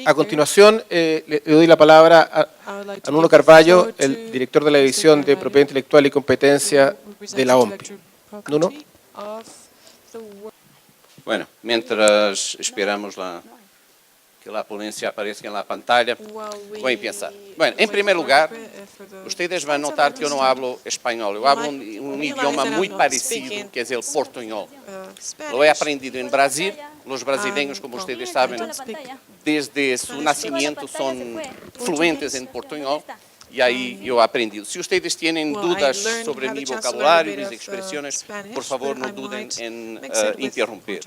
A continuación, le doy la palabra a Nuno Carvalho, el director de la División de Propiedad Intelectual y Competencia de la OMPI. Nuno. Bueno, mientras esperamos que la ponencia aparezca en la pantalla, voy a empezar. Bueno, en primer lugar, ustedes van a notar que yo no hablo español, yo hablo un idioma muy parecido, que es el portuñol. Lo he aprendido en Brasil. Los brasileños, como ustedes saben, desde su nacimiento son fluentes en portuñol y ahí yo he aprendido. Si ustedes tienen dudas sobre mi vocabulario, mis expresiones, por favor no duden en interrumpir.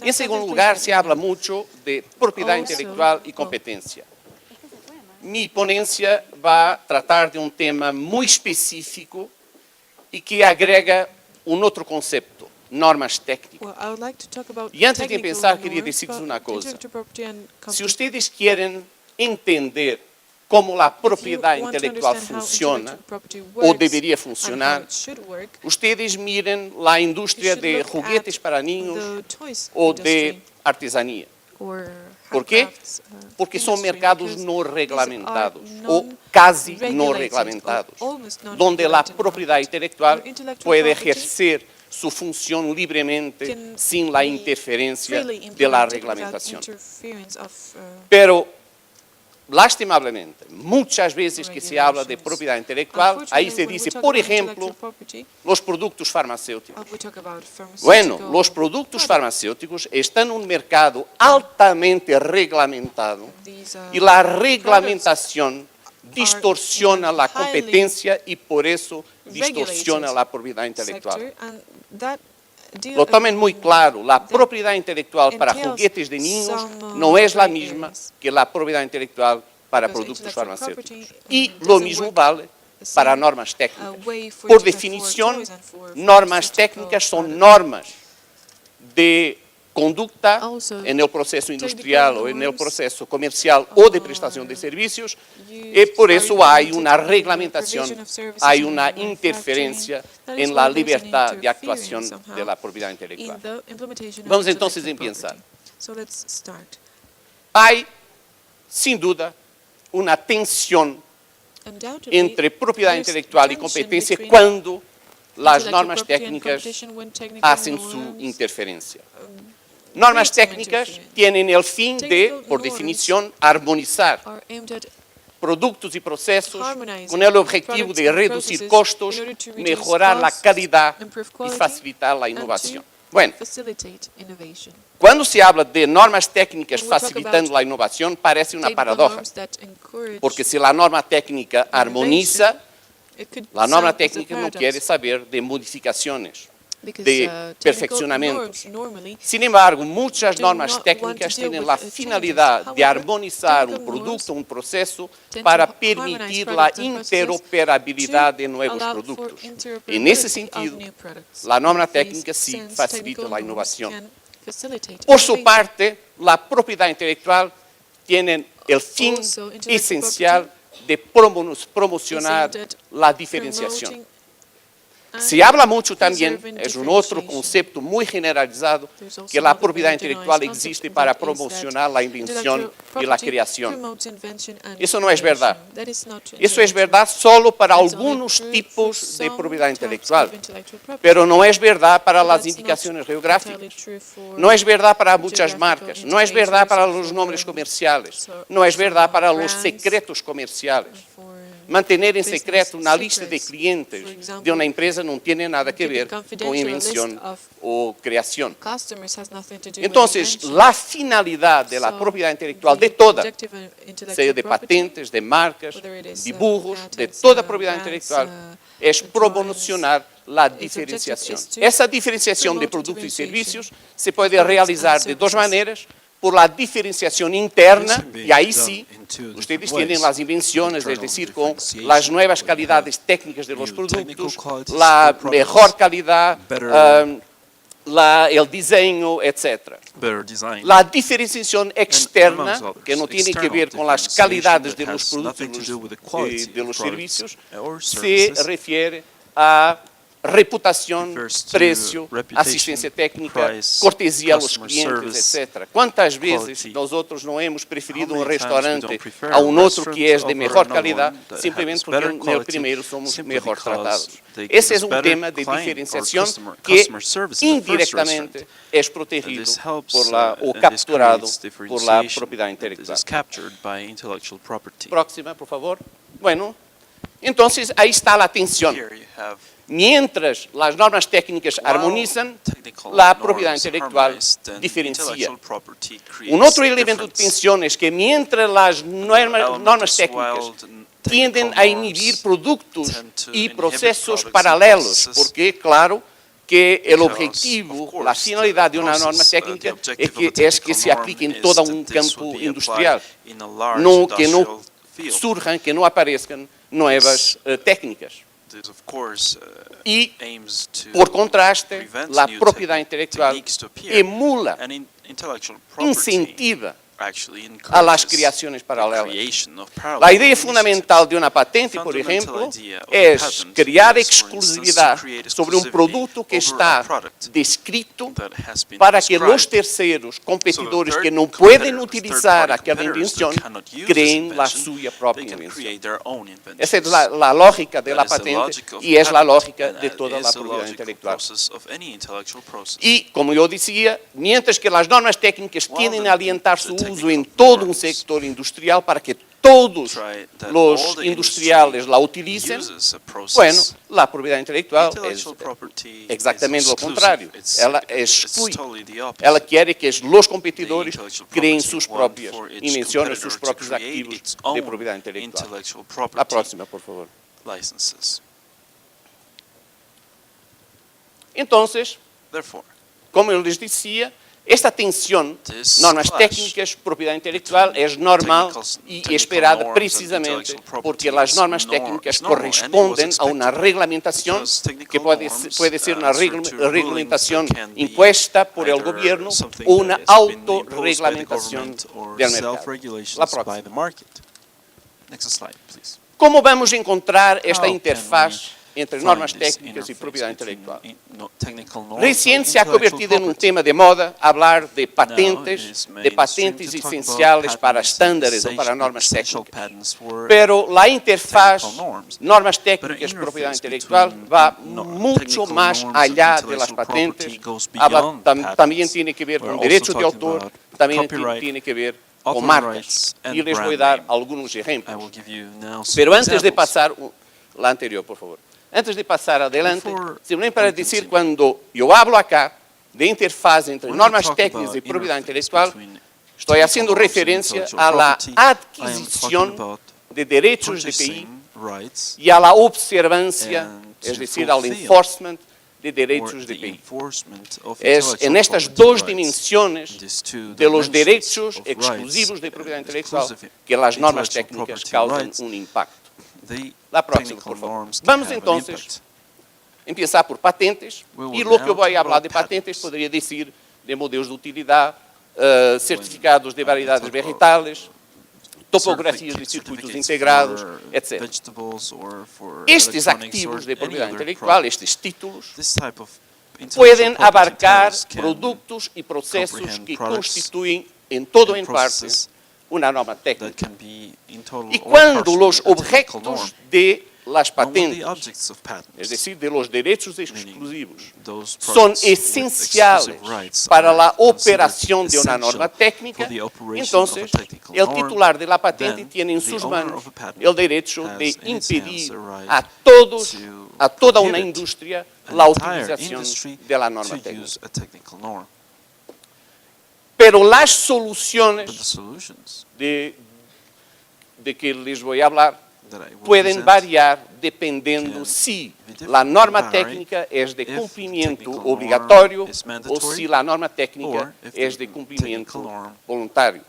En segundo lugar, se habla mucho de propiedad intelectual y competencia. Mi ponencia va a tratar de un tema muy específico y que agrega un otro concepto. Normas técnicas. Y antes de empezar, quería decirles una cosa. Si ustedes quieren entender cómo la propiedad intelectual funciona o debería funcionar, ustedes miren la industria de juguetes para niños o de artesanía. ¿Por qué? Porque son mercados no reglamentados o casi no reglamentados, donde la propiedad intelectual puede ejercer su función libremente sin la interferencia de la reglamentación. Pero, lastimablemente, muchas veces que se habla de propiedad intelectual, ahí se dice, por ejemplo, los productos farmacéuticos. Bueno, los productos farmacéuticos están en un mercado altamente reglamentado y la reglamentación distorsiona la competencia y por eso distorsiona la propiedad intelectual. Lo tomen muy claro, la propiedad intelectual para juguetes de niños no es la misma que la propiedad intelectual para productos farmacéuticos. Y lo mismo vale para normas técnicas. Por definición, normas técnicas son normas de conducta en el proceso industrial o en el proceso comercial o de prestación de servicios y por eso hay una reglamentación, hay una interferencia en la libertad de actuación de la propiedad intelectual. Vamos entonces a empezar. Hay, sin duda, una tensión entre propiedad intelectual y competencia cuando las normas técnicas hacen su interferencia. Normas técnicas tienen el fin de, por definición, armonizar productos y procesos con el objetivo de reducir costos, mejorar la calidad y facilitar la innovación. Bueno, cuando se habla de normas técnicas facilitando la innovación, parece una paradoja, porque si la norma técnica armoniza, la norma técnica no quiere saber de modificaciones, de perfeccionamientos. Sin embargo, muchas normas técnicas tienen la finalidad de armonizar un producto, un proceso, para permitir la interoperabilidad de nuevos productos. En ese sentido, la norma técnica sí facilita la innovación. Por su parte, la propiedad intelectual tiene el fin esencial de promocionar la diferenciación. Se habla mucho también, es un otro concepto muy generalizado, que la propiedad intelectual existe para promocionar la invención y la creación. Eso no es verdad. Eso es verdad solo para algunos tipos de propiedad intelectual, pero no es verdad para las indicaciones geográficas, no es verdad para muchas marcas, no es verdad para los nombres comerciales, no es verdad para los secretos comerciales. Mantener en secreto una lista de clientes de una empresa no tiene nada que ver con invención o creación. Entonces, la finalidad de la propiedad intelectual de toda, sea de patentes, de marcas, dibujos, de toda propiedad intelectual, es promocionar la diferenciación. Esa diferenciación de productos y servicios se puede realizar de dos maneras. Por la diferenciación interna, y ahí sí, ustedes tienen las invenciones, es decir, con las nuevas calidades técnicas de los productos, la mejor calidad, el diseño, etc. La diferenciación externa, que no tiene que ver con las calidades de los productos y de los servicios, se refiere a reputación, refers to precio, reputation, asistencia técnica, price, cortesía a los customer clientes, service, etc. ¿Cuántas veces quality? nosotros no hemos preferido How un many times we restaurante don't prefer a un a otro que es de restaurant mejor over another calidad one that simplemente has porque better en el quality, primero somos simply mejor because tratados? they give Ese us es un better tema de client or diferenciación customer que service in the first indirectamente restaurant. es protegido This helps, por la, o this capturado creates por la differentiation, propiedad and this intelectual. is captured by intellectual property. Próxima, por favor. Bueno, entonces ahí está la tensión. Here you have Mientras las normas técnicas while armonizan, technical la propiedad norms intelectual harmonized, then diferencia. intellectual property creates Un otro elemento de difference. tensión es que mientras las normas técnicas tienden a inhibir productos y procesos paralelos, porque claro que el objetivo, la finalidad de una norma técnica es que se aplique en todo un campo industrial, no que no surjan, que no aparezcan nuevas técnicas. Y, por contraste, la propiedad intelectual emula, incentiva a las creaciones paralelas. La idea fundamental de una patente, por ejemplo, es crear exclusividad sobre un producto que está descrito para que los terceros competidores que no pueden utilizar aquella invención creen la suya propia invención. Esa es la lógica de la patente y es la lógica de toda la propiedad intelectual. Y, como yo decía, mientras que las normas técnicas tienden a alientar su uso en todo un sector industrial para que todos los industriales la utilicen, bueno, la propiedad intelectual es exactamente lo contrario. Ela excluye. Ela quiere que los competidores creen sus propias invenciones, sus propios activos de propiedad intelectual. La próxima, por favor. Entonces, como yo les decía, esta tensión, normas técnicas, propiedad intelectual, es normal y esperada precisamente porque las normas técnicas corresponden a una reglamentación que puede ser una reglamentación impuesta por el gobierno o una autorreglamentación del mercado. La próxima. ¿Cómo vamos a encontrar esta interfaz entre normas técnicas y propiedad intelectual? Recién se ha convertido en un tema de moda hablar de patentes esenciales para estándares o para normas técnicas. Pero la interfaz normas técnicas propiedad intelectual va mucho más allá de las patentes. También tiene que ver con derecho de autor, también tiene que ver con marcas. Y les voy a dar algunos ejemplos. Pero antes de pasar, la anterior, por favor. Antes de pasar adelante, simplemente para decir, cuando yo hablo acá de interfaz entre normas técnicas y propiedad intelectual, estoy haciendo referencia a la adquisición de derechos de PI y a la observancia, es decir, al enforcement de derechos de PI. Es en estas dos dimensiones de los derechos exclusivos de propiedad intelectual que las normas técnicas causan un impacto. La próxima, por favor. Vamos entonces a empezar por patentes, y lo que eu vou falar de patentes poderia dizer de modelos de utilidade, certificados de variedades vegetais, topografias de circuitos integrados, etc. Estes ativos de propriedade intelectual, estes títulos, podem abarcar produtos e processos que constituem, em todo ou em parte, una norma técnica. Y cuando los objetos de las patentes, es decir, de los derechos exclusivos, son esenciales para la operación de una norma técnica, entonces el titular de la patente tiene en sus manos el derecho de impedir a toda una industria la utilización de la norma técnica. Pero las soluciones de que les voy a hablar pueden variar dependiendo si la norma técnica es de cumplimiento obligatorio o si la norma técnica es de cumplimiento voluntario.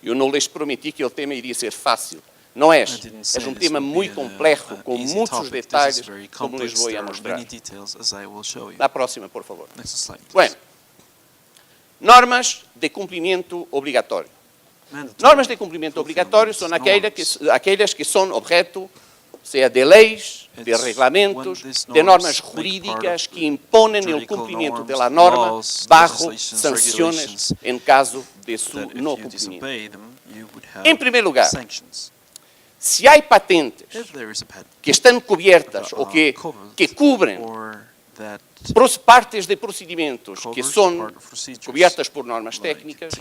Yo no les prometí que el tema iría a ser fácil. No es. Es un tema muy complejo, con muchos detalles, como les voy a mostrar. La próxima, por favor. Bueno. Normas de cumprimento obrigatório. Normas de cumprimento obrigatório são aquelas que são objeto sea de leyes, de reglamentos, de normas jurídicas que imponen el cumplimiento de la norma bajo sanciones en caso de su no cumplimiento. En primer lugar, si hay patentes que están cubiertas o que cubren partes de procedimientos que son cubiertas por normas técnicas,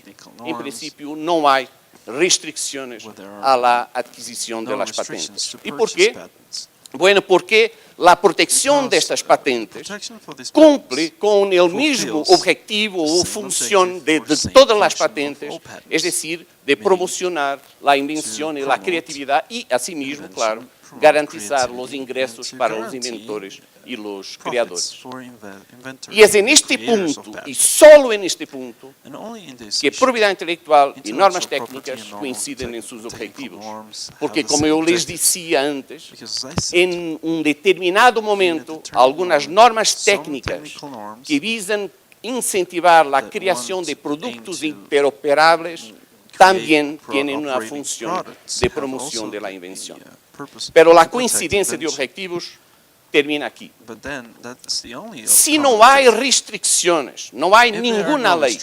en principio no hay restricciones a la adquisición de las patentes. ¿Y por qué? Bueno, porque la protección de estas patentes cumple con el mismo objetivo o función de todas las patentes, es decir, de promocionar la invención y la creatividad y, asimismo, claro, garantizar los ingresos para los inventores y los creadores. Y es en este punto, y solo en este punto, que propiedad intelectual y normas técnicas coinciden en sus objetivos. Porque, como yo les decía antes, en un determinado momento, algunas normas técnicas que visan incentivar la creación de productos interoperables también tienen una función de promoción de la invención. Pero la coincidencia de objetivos termina aquí. Si no hay restricciones, no hay ninguna ley,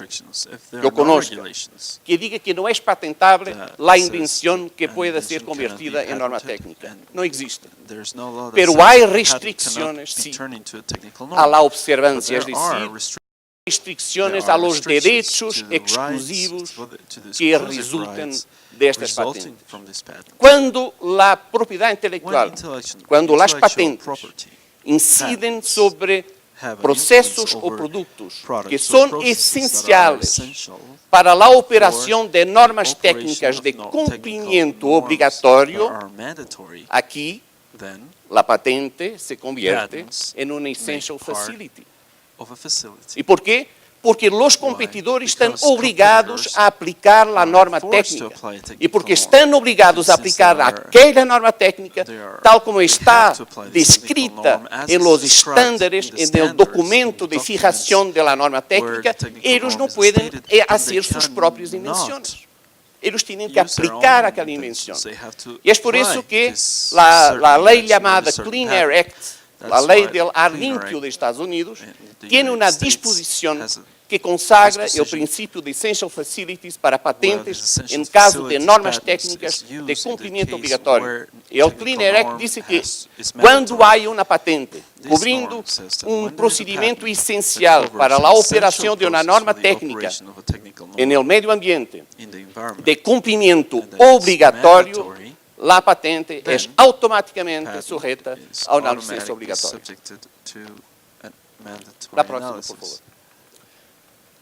yo conozco, que diga que no es patentable la invención que pueda ser convertida en norma técnica. No existe. Pero hay restricciones, sí, a la observancia, es decir, restricciones a los derechos exclusivos que resultan de estas patentes. Cuando la propiedad intelectual, cuando las patentes inciden sobre procesos o productos que son esenciales para la operación de normas técnicas de cumplimiento obligatorio, aquí la patente se convierte en una essential facility. ¿Y por qué? Porque los competidores están obligados a aplicar la norma técnica. Y porque están obligados a aplicar aquella norma técnica tal como está descrita en los estándares, en el documento de fijación de la norma técnica, ellos no pueden hacer sus propias invenciones. Ellos tienen que aplicar aquella invención. Y es por eso que la ley llamada Clean Air Act, la ley del ar limpio de Estados Unidos, tiene una disposición que consagra el principio de essential facilities para patentes en caso de normas técnicas de cumplimiento obligatorio. El Clean Air Act dice que cuando hay una patente cubriendo un procedimiento esencial para la operación de una norma técnica en el medio ambiente de cumplimiento obligatorio, la patente es automáticamente sujeta a una licencia obligatoria. La próxima, por favor.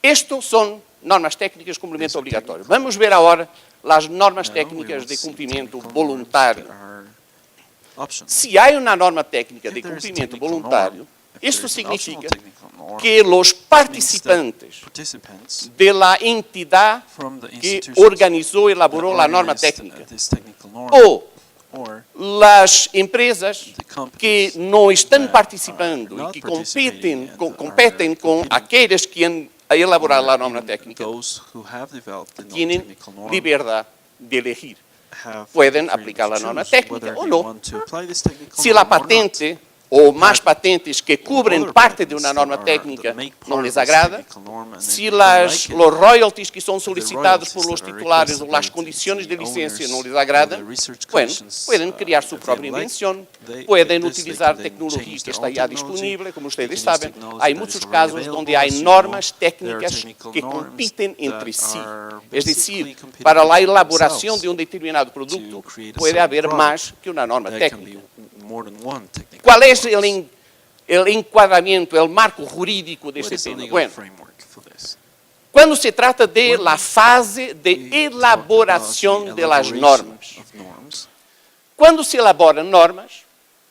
Estos son normas técnicas de cumprimento obligatorio. Vamos ver ahora las normas técnicas de cumprimento voluntario. Si hay una norma técnica de cumprimento voluntario, esto significa que los participantes de la entidad que organizó y elaboró la norma técnica o las empresas que no están participando y que competen con aquellas que han elaborado la norma técnica tienen libertad de elegir. Pueden aplicar la norma técnica o no. Si la patente o más patentes que cubren parte de una norma técnica no les agrada, si los royalties que son solicitados por los titulares o las condiciones de licencia no les agradan, bueno, pueden crear su propia invención, pueden utilizar tecnología que está ya disponible, como ustedes saben. Hay muchos casos donde hay normas técnicas que compiten entre sí. Es decir, para la elaboración de un determinado producto puede haber más que una norma técnica. ¿Cuál es el encuadramiento, el marco jurídico de este tema? Bueno, cuando se trata de la fase de elaboración de las normas. Cuando se elaboran normas,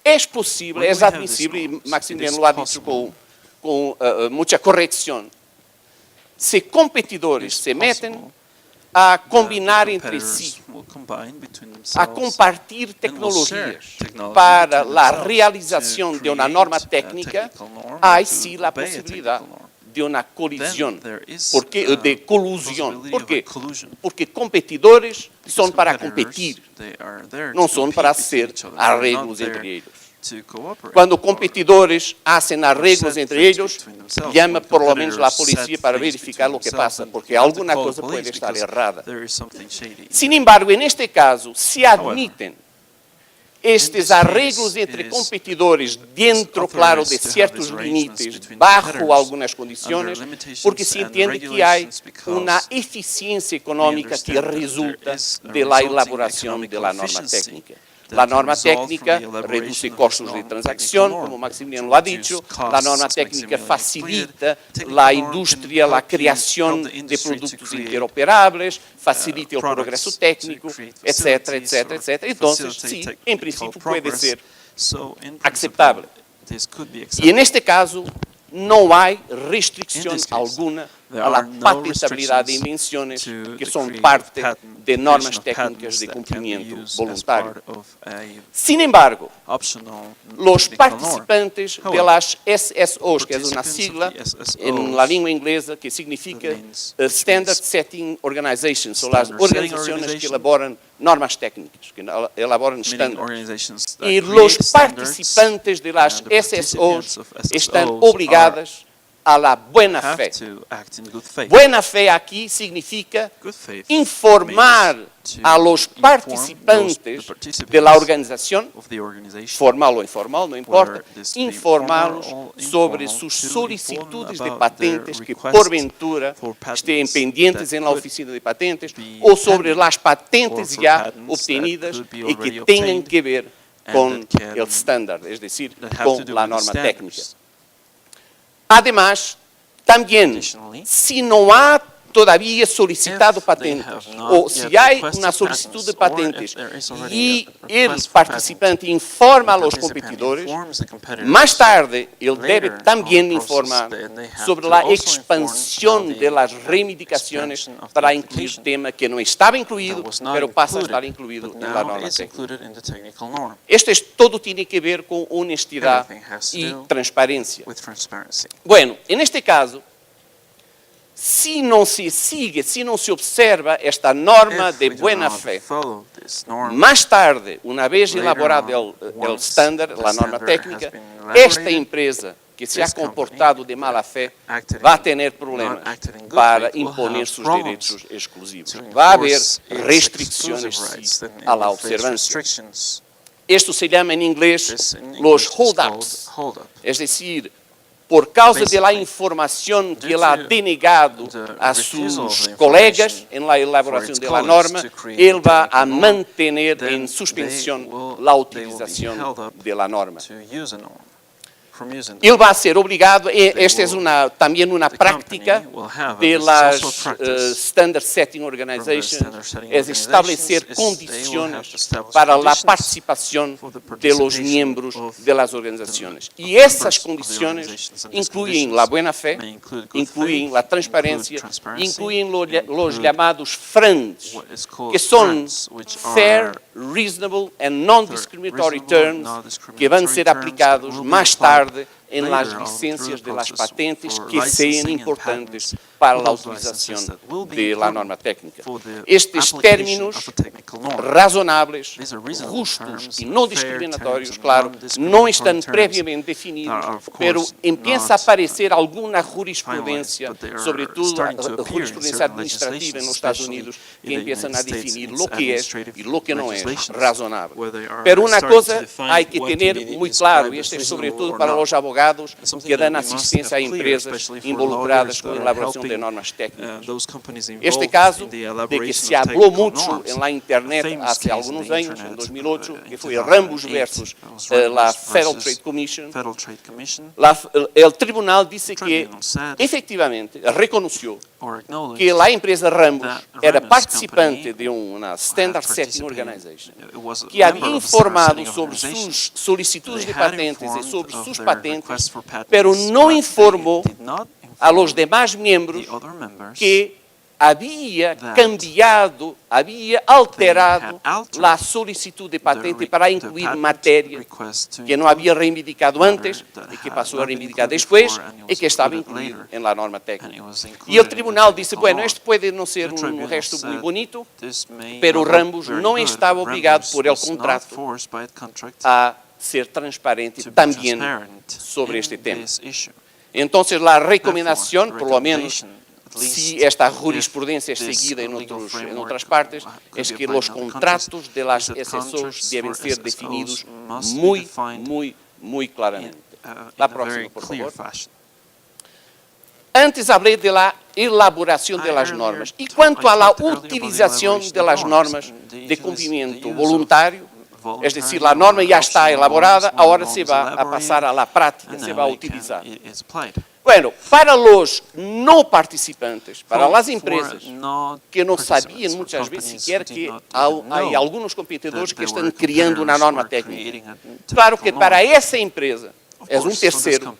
es posible, es admisible, y Maximiliano lo ha dicho con mucha corrección, si competidores se meten a combinar entre sí, a compartir tecnologías para la realización de una norma técnica, hay sí la posibilidad de una colisión, then there is de colusión. possibility ¿Por of a qué? collusion. Porque competidores son Because para competitors, competir, they are there no to son compete para with hacer each other. They're not arreglos there entre ellos. to cooperate Cuando or competidores hacen arreglos set entre things ellos, between themselves. llama When por lo menos la competitors policía set para things verificar between lo que themselves, pasa, then porque you have to alguna call the cosa police puede estar because errada. there is something shady. Sin embargo, en este caso, se admiten estes arreglos entre competidores dentro, claro, de ciertos limites, bajo algunas condiciones, porque se entiende que hay una eficiencia económica que resulta de la elaboración de la norma técnica. La norma técnica reduce costos de transacción, como Maximiliano lo ha dicho. La norma técnica facilita la industria, la creación de productos interoperables, facilita el progreso técnico, etcétera, etcétera, etcétera. Entonces, sí, en principio puede ser aceptable. Y en este caso, no hay restricción alguna a la patentabilidad de invenciones que son parte de normas técnicas de cumplimiento voluntario. Sin embargo, los participantes de las SSOs, que es una sigla en la lengua inglesa que significa Standard Setting Organizations, son las organizaciones que elaboran normas técnicas, que elaboran estándares. Y los participantes de las SSOs están obligadas a la buena fe. Buena fe aquí significa informar a los participantes de la organización, formal o informal, no importa, informarlos sobre sus solicitudes de patentes que por ventura estén pendientes en la oficina de patentes o sobre las patentes ya obtenidas y que tengan que ver con el estándar, es decir, con la norma técnica. Además, también, si no ha todavía solicitado patentes o si hay una solicitud de patentes y el participante informa a los competidores, más tarde él debe también informar sobre la expansión de las reivindicaciones para incluir tema que no estaba incluido, pero pasa a estar incluido en la norma técnica. Todo tiene que ver con honestidad y transparencia. Bueno, en este caso, si no se sigue, si no se observa esta norma de buena fe, más tarde, una vez elaborado el estándar, la norma técnica, esta empresa que se ha comportado de mala fe va a tener problemas para imponer sus derechos exclusivos. Va a haber restricciones sí, a la observancia. Esto se llama en inglés los hold-ups, es decir, por causa de la información que él ha denegado a sus colegas en la elaboración de la norma, él va a mantener en suspensión la utilización de la norma. Él va a ser obligado, esta es también una práctica de las Standard Setting Organizations, es establecer condiciones para la participación de los miembros de las organizaciones. Y esas condiciones incluyen la buena fe, incluyen la transparencia, incluyen los llamados FRANDs, que son Fair, Reasonable and Non-Discriminatory Terms, que van a ser aplicados más tarde en las licencias de las patentes que sean importantes para la utilización de la norma técnica. Estos términos razonables, justos y no discriminatorios, claro, no están previamente definidos, pero empieza a aparecer alguna jurisprudencia, sobre todo la jurisprudencia administrativa en los Estados Unidos, que empiezan a definir lo que es y lo que no es razonable. Pero una cosa hay que tener muy claro, y esto es sobre todo para los abogados que dan asistencia a empresas involucradas con la elaboración de normas técnicas. Este caso, de que se habló mucho en la Internet hace algunos años, en 2008, que fue Rambus versus la Federal Trade Commission, el tribunal dice que efectivamente reconoció que la empresa Rambus era participante de una Standard Setting Organization, que había informado sobre sus solicitudes de patentes y sobre sus patentes, pero no informó a los demás miembros que había that cambiado, había alterado had altered la solicitud de patente the para the incluir patent materia request to que no include había reivindicado antes that y que had pasó a not been reivindicar included después before and it y was que estaba included incluido later. en la norma And técnica. it was Y el included in the tribunal dice, technical bueno, law. esto puede no ser The un tribunal gesto muy said, bonito, "This may pero not look Rambus very não good, estava but obrigado Rambus por el was not contrato forced by the contract a ser transparente to be también transparent sobre in este tema. this issue. Entonces, la Therefore, recomendación, the por lo menos, recommendation, at least si esta if jurisprudencia es this seguida en legal otras framework partes, could es be que applied los in other contratos de las countries, is that SSOs contracts deben for ser SSOs definidos must be muy, defined muy claramente. in La a very próxima, por clear favor. fashion. Antes hablé de la elaboración de las normas. Y cuanto a la utilización de las normas de cumplimiento voluntario, es decir, la norma ya está elaborada, ahora se va a pasar a la práctica, se va a utilizar. Bueno, para los no participantes, para las empresas que no sabían muchas veces siquiera que hay algunos competidores que están criando una norma técnica. Claro que para esa empresa, es un tercero,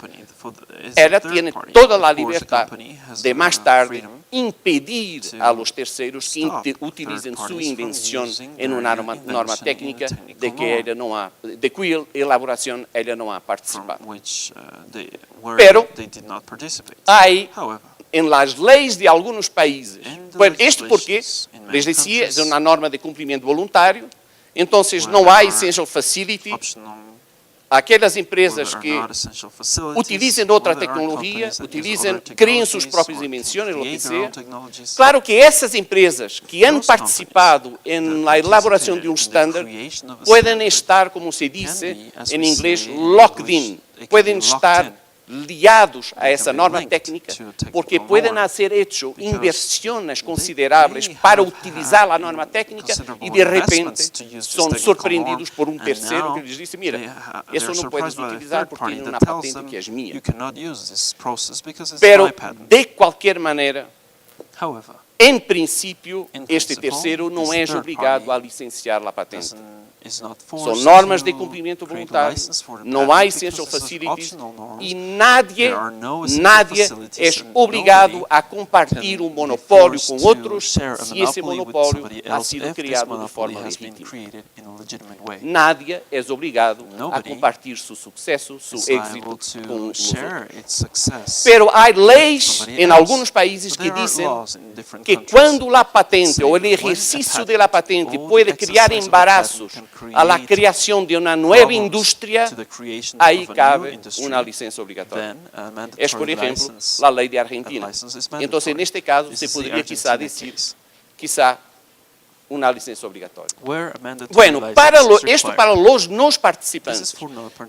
ella tiene toda la libertad de más tarde impedir a los terceros que utilicen su invención en una norma técnica de cuya elaboración ella no ha participado. Pero hay en las leyes de algunos países, bueno, esto porque, les decía, es una norma de cumplimiento voluntario, entonces no hay essential facility. Aquelas empresas que utilizem outra tecnologia, criem suas próprias invenções, o que seja. Claro que essas empresas que han participado na elaboração de estándar podem estar, como se diz em inglês, locked in, podem estar liados a essa norma técnica, porque podem haber hecho inversiones consideráveis para utilizar a norma técnica e de repente são surpreendidos por terceiro que lhes diz, mira, isso não puedes utilizar porque é uma patente que é minha. Pero, de qualquer maneira, em princípio, este terceiro não é obrigado a licenciar a patente. São normas de cumprimento voluntário, não há essential facilities e nadie é obrigado a compartilhar um monopólio com outros se esse monopólio ha sido criado de forma legítima. Nadie é obrigado a compartilhar seu sucesso, seu êxito com os outros. Pero há leis em alguns países que dizem que quando a patente ou o exercício da patente pode criar embaraços a la creación de una nueva industria, ahí cabe una licencia obligatoria. Es, por ejemplo, la ley de Argentina. Entonces, en este caso, se podría quizá decir, una licencia obligatoria. Bueno, esto para los no participantes,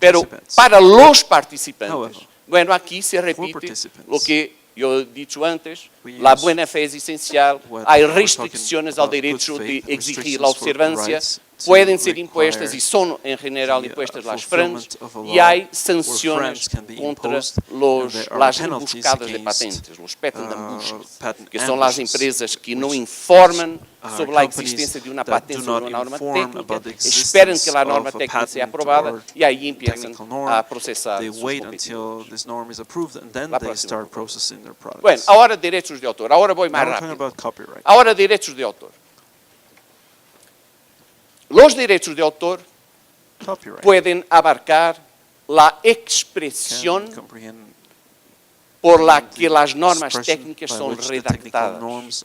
pero para los participantes, bueno, aquí se repite lo que yo he dicho antes, la buena fe es esencial, hay restricciones al derecho de exigir la observancia, pueden ser impuestas y son en general impuestas las FRANs y hay sanciones contra las emboscadas de patentes, los patent ambushes, que son las empresas que no informan sobre la existencia de una patente o de una norma técnica, esperan que la norma técnica sea aprobada y ahí empiezan a procesar sus competidores. La próxima. Bueno, ahora derechos de autor, ahora voy más rápido. Ahora derechos de autor. Los derechos de autor pueden abarcar la expresión por la que las normas técnicas son redactadas.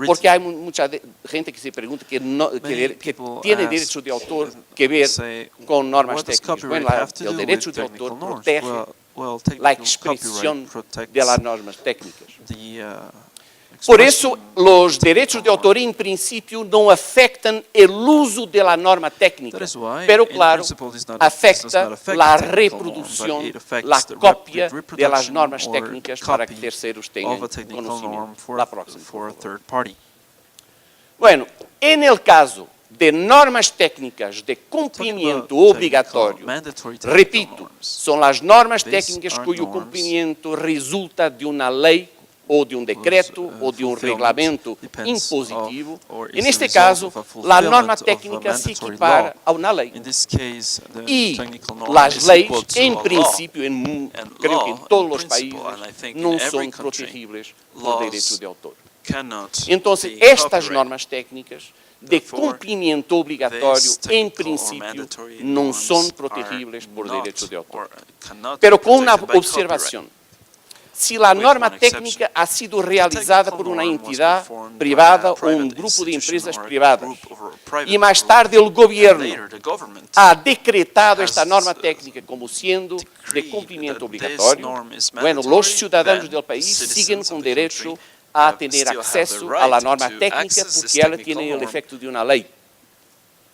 Porque hay mucha gente que se pregunta que tiene derecho de autor que ver con normas técnicas. Bueno, el derecho de autor protege la expresión de las normas técnicas. Por eso, los derechos de autor, en principio, no afectan el uso de la norma técnica, pero, claro, afecta la reproducción, la copia de las normas técnicas para que terceros tengan conocimiento. La próxima. Bueno, en el caso de normas técnicas de cumplimiento obligatorio, repito, son las normas técnicas cuyo cumplimiento resulta de una ley ou de um decreto, ou de um regulamento depends impositivo. or E is neste the caso, result of a a norma fulfillment of a técnica se mandatory equipara law. a uma lei. In this case, the E technical norm as is leis, equal to em a law. princípio, And creio que em law, todos os in principle, países, and I think in não every são country, protegibles por laws direito de autor. cannot Então, be estas copyrighted. normas técnicas de Therefore, cumprimento obrigatório, these em technical or princípio, mandatory não norms são are protegibles por not direito de autor. or cannot Pero be com uma protected by observação. Se a norma técnica ha sido realizada por uma entidade privada ou um grupo de empresas privadas e mais tarde o governo ha decretado esta norma técnica como sendo de cumprimento obrigatório, bueno, los ciudadanos del país siguen con derecho a tener acceso a la norma técnica porque ela tiene el efecto de una ley.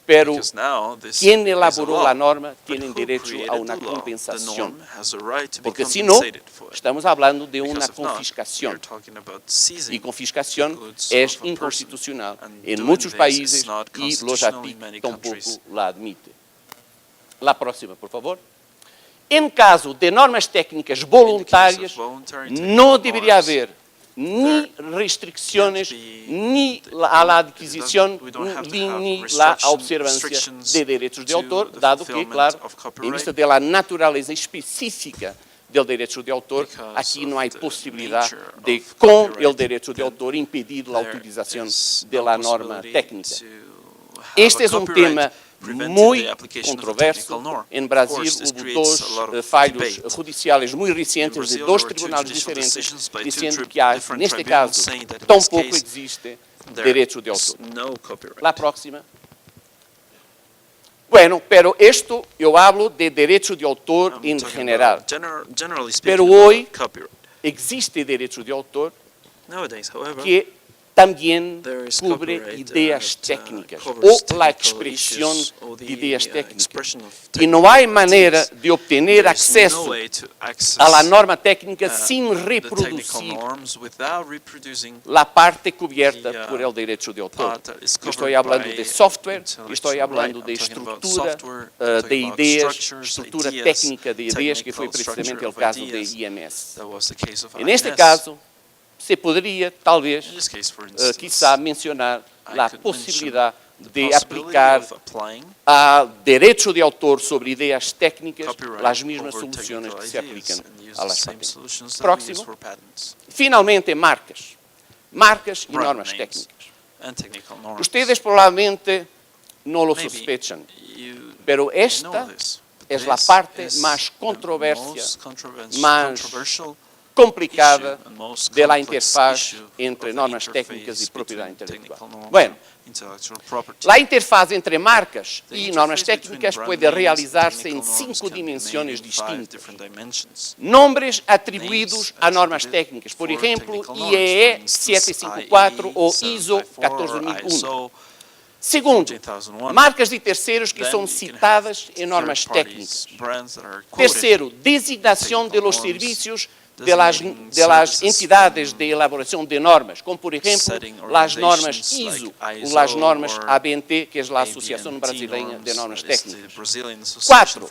Pero quien elaboró la norma tiene derecho a una compensación, porque si no, estamos hablando de una confiscación. Y confiscación es inconstitucional en muchos países y los APIC tampoco la admite. La próxima, por favor. En caso de normas técnicas voluntarias, no debería haber ni restricciones ni a la adquisición ni la observancia de derechos de autor, dado que, claro, en vista de la naturaleza específica del derecho de autor, aquí no hay posibilidad de, con el derecho de autor, impedir la utilización de la norma técnica. Este es un tema muy controverso. En Brasil hubo dos fallos judiciales muy recientes de dos tribunales diferentes diciendo que en este caso tampoco existe derecho de autor. La próxima. Bueno, pero esto yo hablo de derecho de autor en general. Pero hoy existe derecho de autor que también cubre ideas técnicas o la expresión de ideas técnicas. Y no hay manera de obtener acceso a la norma técnica sin reproducir la parte cubierta por el derecho de autor. Estoy hablando de software, estoy hablando de estructura de ideas, estructura técnica de ideas, que fue precisamente el caso de IMS. En este caso, se podría, tal vez, quizá mencionar la posibilidad de aplicar al derecho de autor sobre ideas técnicas las mismas soluciones que se aplican a las patentes. Próximo. Finalmente, marcas. Marcas y normas técnicas. Ustedes probablemente no lo sospechan, pero esta es la parte más controversia, más complicada de la interfaz entre normas técnicas y propiedad intelectual. Bueno, la interfaz entre marcas y normas técnicas puede realizarse en 5 dimensiones distintas. Nombres atribuidos a normas técnicas, por ejemplo, IEE 754 o ISO 14001. Segundo, marcas de terceiros que são citadas em normas técnicas. Terceiro, designação de los servicios de las entidades de elaboración de normas, como por ejemplo las normas ISO o las normas ABNT, que es la Asociación Brasileña de Normas Técnicas. 4.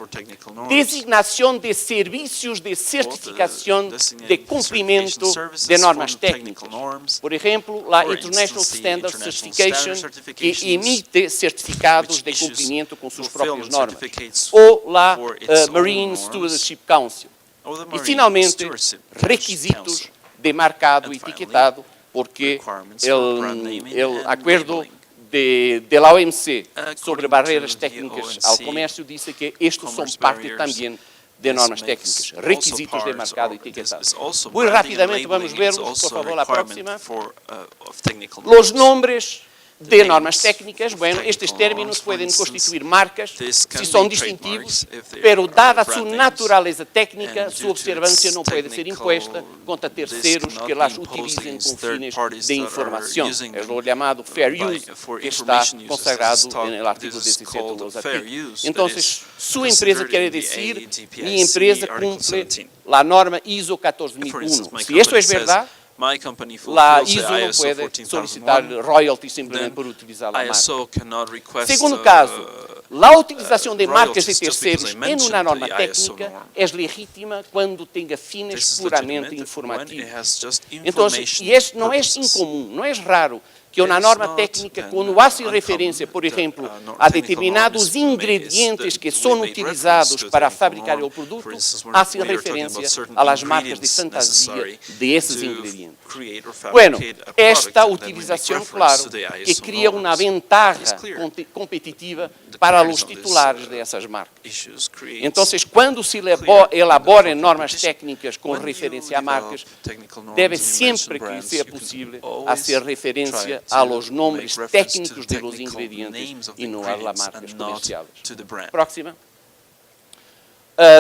Designación de servicios de certificación de cumplimiento de normas técnicas. Por ejemplo, la International Standard Certification, que emite certificados de cumplimiento con sus propias normas. O la Marine Stewardship Council. E, finalmente, requisitos de marcado etiquetado, porque el acuerdo de la OMC sobre barreras técnicas al comercio dice que estos son parte también de normas técnicas, requisitos de marcado etiquetado. Muy rápidamente vamos a verlos, por favor, la próxima. Los nombres de normas técnicas, bueno, estes términos pueden constituir marcas si son distintivos, pero dada su naturaleza técnica, su observancia no puede ser impuesta contra terceros que las utilicen con fines de información. Es lo llamado fair use, que está consagrado en el artículo 17 de los APIC. Entonces, su empresa quiere decir, mi empresa cumple la norma ISO 14001. Si esto es verdad, la ISO no puede solicitar royalties simplemente por utilizar la marca. Segundo caso, La utilización de marcas de royalties just because terceros I en mentioned una norma the ISO técnica norm. es legítima cuando tenga This fines is puramente legitimate when it informativos. has just Entonces, information no es purposes. incomún, no es raro que una It is norma not técnica, then quando hace uncommon referência, por that, exemplo, technical a norm determinados is ingredientes that que we são made utilizados reference to para technical fabricar norm. o produto, For instance, hace we are talking about referência certain a las marcas de ingredients fantasia necessary de esses to ingredientes. create or Bueno, fabricate a esta product, and then we make utilização, reference claro, to the que ISO cria uma norms. ventaja It's clear. competitiva The para clearness os on this, titulares dessas marcas. issues creates Então, quando se elaborem normas técnicas com referência a marcas, deve sempre que isso é possível hacer referência a los nombres técnicos de los ingredientes y no a las marcas comerciales. Próxima.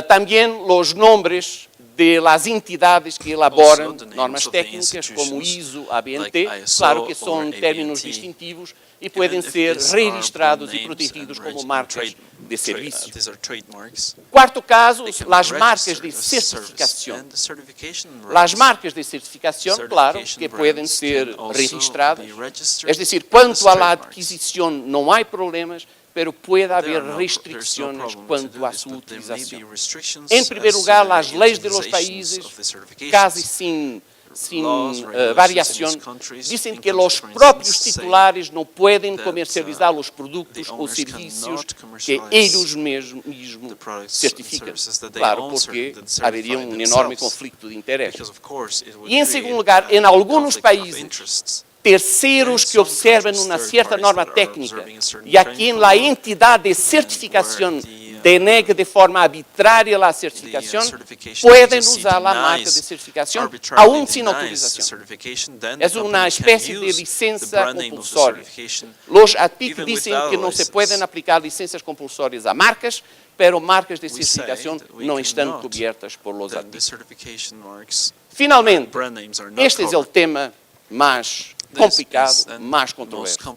También los nombres de las entidades que elaboran normas técnicas, como ISO, ABNT, claro que son términos distintivos y pueden ser registrados y protegidos como marcas de servicio. Cuarto caso, las marcas de certificación. Las marcas de certificación, claro, que pueden ser registradas. Es decir, cuanto a la adquisición no hay problemas, pero puede haber restricciones cuanto a su utilización. En primer lugar, las leyes de los países, casi sin variación, dicen que los propios titulares no pueden comercializar los productos o servicios que ellos mismos certifican. Claro, porque habría un enorme conflicto de interés. Y en segundo lugar, en algunos países, terceros que observan una cierta norma técnica y a quien la entidad de certificación denegue de forma arbitrária la certificación, pueden usar la marca de certificación aún sin autorización. Es una especie de licencia compulsoria. Los ATPIC dicen que no se pueden aplicar licencias compulsorias a marcas, pero marcas de certificación no están cubiertas por los ATPIC. Finalmente, este es el tema más complicado, más controverso.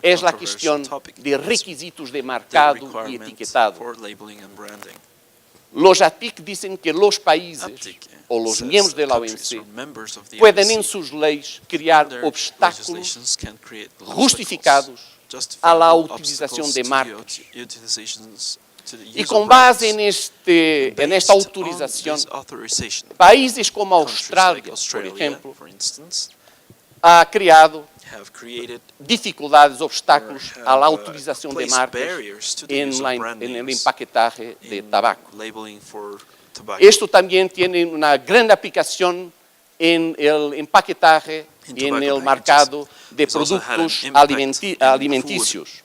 Es la cuestión de requisitos de marcado y etiquetado. Los ATPIC dicen que los países o los miembros de la OMC pueden en sus leyes crear obstáculos justificados a la utilización de marcas. Y con base en esta autorización, países como Australia, por ejemplo, ha criado dificultades, obstáculos a la utilización de marcas en el empaquetaje de tabaco. Esto también tiene una gran aplicación en el empaquetaje y en el mercado de productos alimenticios.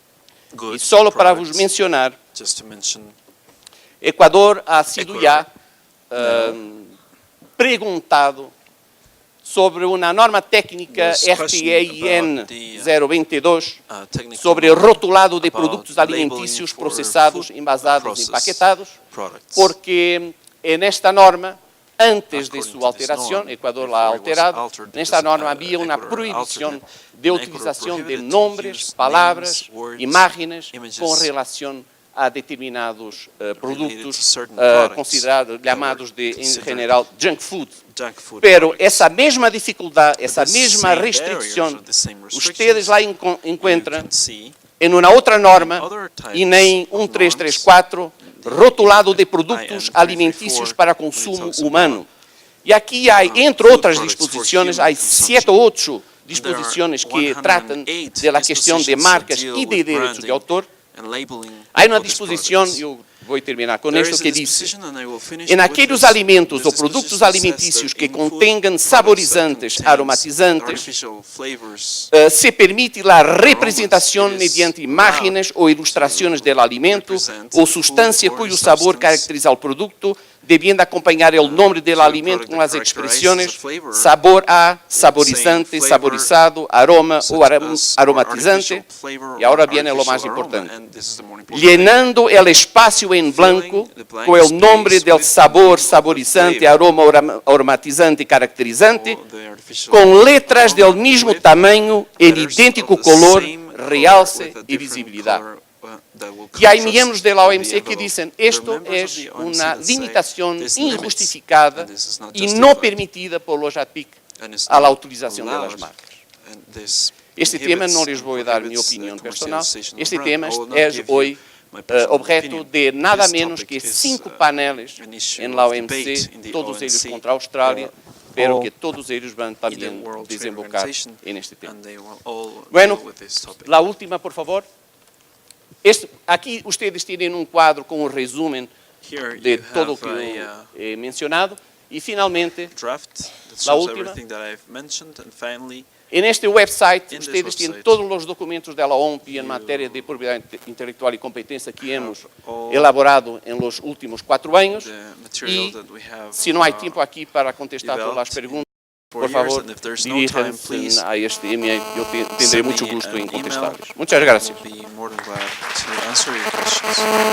Y solo para vos mencionar, Ecuador ha sido ya preguntado sobre una norma técnica RTEN 022 sobre el rotulado de productos alimenticios procesados, envasados y empaquetados, porque en esta norma, antes de su alteración, Ecuador la ha alterado, en esta norma había una prohibición de utilización de nombres, palabras, imágenes con relación a determinados productos considerados, llamados en general junk food. Pero esa misma dificultad, esa misma restricción, ustedes la encuentran en una otra norma, INEI 1334, rotulado de productos alimenticios para consumo humano. Y aquí hay, entre otras disposiciones, hay 7 o 8 disposiciones que tratan de la cuestión de marcas y de derechos de autor. Hay una disposición, yo voy a terminar con esto, que dice: en aquellos alimentos o productos alimenticios que contengan saborizantes, aromatizantes, se permite la representación mediante imágenes o ilustraciones del alimento o sustancia cuyo sabor caracteriza al producto, debiendo acompañar el nombre del alimento con las expresiones sabor a, saborizante, saborizado, aroma o aromatizante. Y ahora viene lo más importante. Llenando el espacio en blanco con el nombre del sabor, saborizante, aroma aromatizante y caracterizante, con letras del mismo tamaño, en idéntico color, realce y visibilidad. Y hay miembros de la OMC que dicen esto es una limitación injustificada y no permitida por los ATPIC a la utilización de las marcas. Este tema no les voy a dar mi opinión personal. Este tema es hoy my personal objeto opinion. de nada This menos topic que is, 5 paneles an issue em la of debate OMC, in the todos eles OMC, contra a Austrália, pero all que todos eles vão in the também World Trade desembocar Organization, en este tema. and they will all Bueno, deal with this topic. la última, por favor. Aqui ustedes tienen un cuadro con un resumen Here de you todo have lo que yo a he mencionado. Y finalmente, draft that La shows última. everything that I've mentioned, and finally, en este website, In this ustedes tienen website, todos los documentos de la OMP en you materia de propiedad intelectual y competencia que hemos all elaborado en los últimos 4 años. the material Y that we have. si no hay tiempo aquí para contestar todas las developed preguntas, 4 por years, favor, and if there's no time, diríjanse please a este email. Yo tendré send mucho me gusto an en email. contestarles. Muchas gracias. We'll be more than glad to answer your questions.